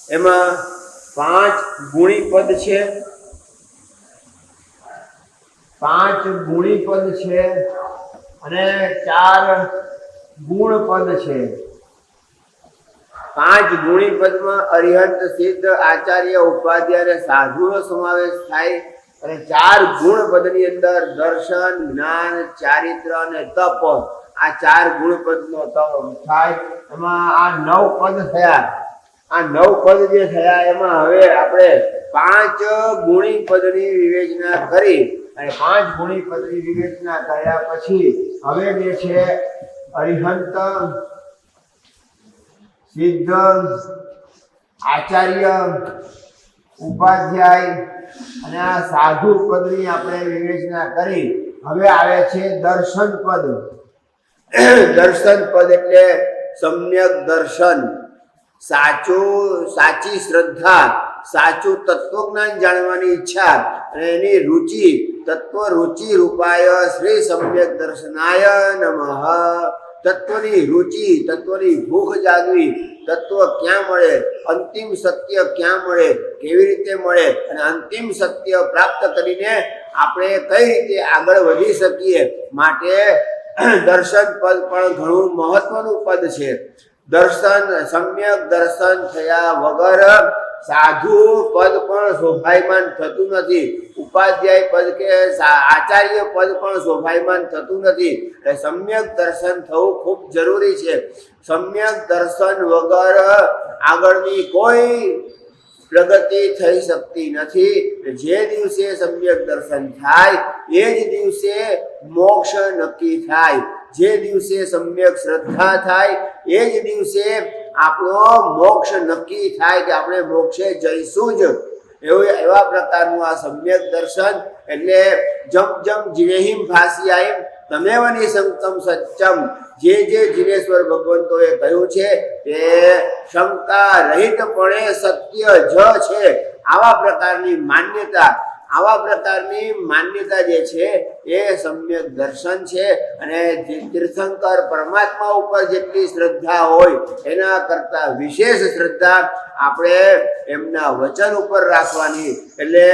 એમાં 5 ગુણી પદ છે, 5 ગુણી પદ છે અને 4 ગુણ પદ છે। 5 ગુણી પદમાં અરિહંત, સિદ્ધ, આચાર્ય, ઉપાધ્યાય અને સાધુનો સમાવેશ થાય અને 4 ગુણ પદની અંદર દર્શન, જ્ઞાન, ચારિત્ર અને તપ, આ 4 ગુણ પદનો થાય। એમાં આ 9 પદ થયા। આ 9 પદ જે થયા એમાં હવે આપણે 5 ગુણી પદની વિવેચના કરી અને 5 ગુણી પદની વિવેચના કર્યા પછી હવે જે છે અરિહંત, સિદ્ધ, આચાર્ય, ઉપાધ્યાય અને આ સાધુ પદની આપણે વિવેચના કરી। હવે આવે છે દર્શન પદ। દર્શન પદ એટલે સમ્યક દર્શન, સાચી શ્રદ્ધા, સાચું તત્વજ્ઞાન જાણવાની ઈચ્છા અને એની રુચિ, તત્વ રુચિ રૂપાય શ્રી સમ્યક દર્શનાય નમઃ। તત્વની રુચિ, તત્વની ભૂખ જાગવી, તત્વ ક્યાં મળે, અંતિમ સત્ય ક્યાં મળે, કેવી રીતે મળે અને અંતિમ સત્ય પ્રાપ્ત કરીને આપણે કઈ રીતે આગળ વધી શકીએ, માટે દર્શન પદ પણ ઘણું મહત્વનું પદ છે। દર્શન, સમ્યક દર્શન થયા વગર સાધુ પદ પણ શોભાયમાન થતું નથી, ઉપાધ્યાય પદ કે આચાર્ય પદ પણ શોભાયમાન થતું નથી। એટલે સમ્યક દર્શન થવું ખૂબ જરૂરી છે। સમ્યક દર્શન વગર આગળની કોઈ પ્રગતિ થઈ શકતી નથી। જે દિવસે સમ્યક દર્શન થાય એ જ દિવસે મોક્ષ નક્કી થાય। જે દિવસે સમ્યક શ્રદ્ધા થાય એ જ દિવસે આપણો મોક્ષ નક્કી થાય કે આપણે મોક્ષે જઈશું જ। એવા પ્રકારનું આ સમ્યક દર્શન એટલે જમ જમ જીવેહિમ ભાસ્યાયમ તમેવ નિસંકમ સત્યમ। જે જીનેશ્વર ભગવંતોએ કહ્યું છે કે શંકા રહિતપણે સત્ય જ છે, આવા પ્રકારની માન્યતા જે છે એ સમ્યક દર્શન છે। અને તીર્થંકર પરમાત્મા ઉપર જેટલી શ્રદ્ધા હોય એના કરતા વિશેષ શ્રદ્ધા આપણે એમના વચન ઉપર રાખવાની। એટલે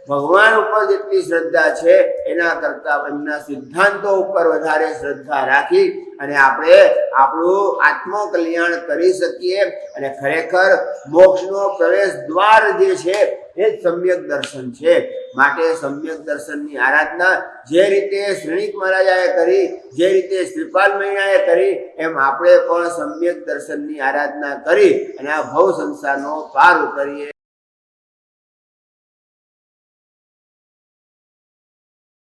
ભગવાન ઉપર જેટલી શ્રદ્ધા છે એના કરતા એમના સિદ્ધાંતો ઉપર વધારે શ્રદ્ધા રાખી અને આપણે આપણું આત્મકલ્યાણ કરી શકીએ। અને ખરેખર મોક્ષનો પ્રવેશ દ્વાર જે છે એ જ સમ્યક દર્શન છે। માટે સમ્યક દર્શનની આરાધના જે રીતે શ્રેણિક મહારાજાએ કરી, જે રીતે શ્રીપાલ મૈયાએ કરી, એમ આપણે પણ સમ્યક દર્શનની આરાધના કરી અને આ ભવ સંસારનો પાર ઉતરીએ।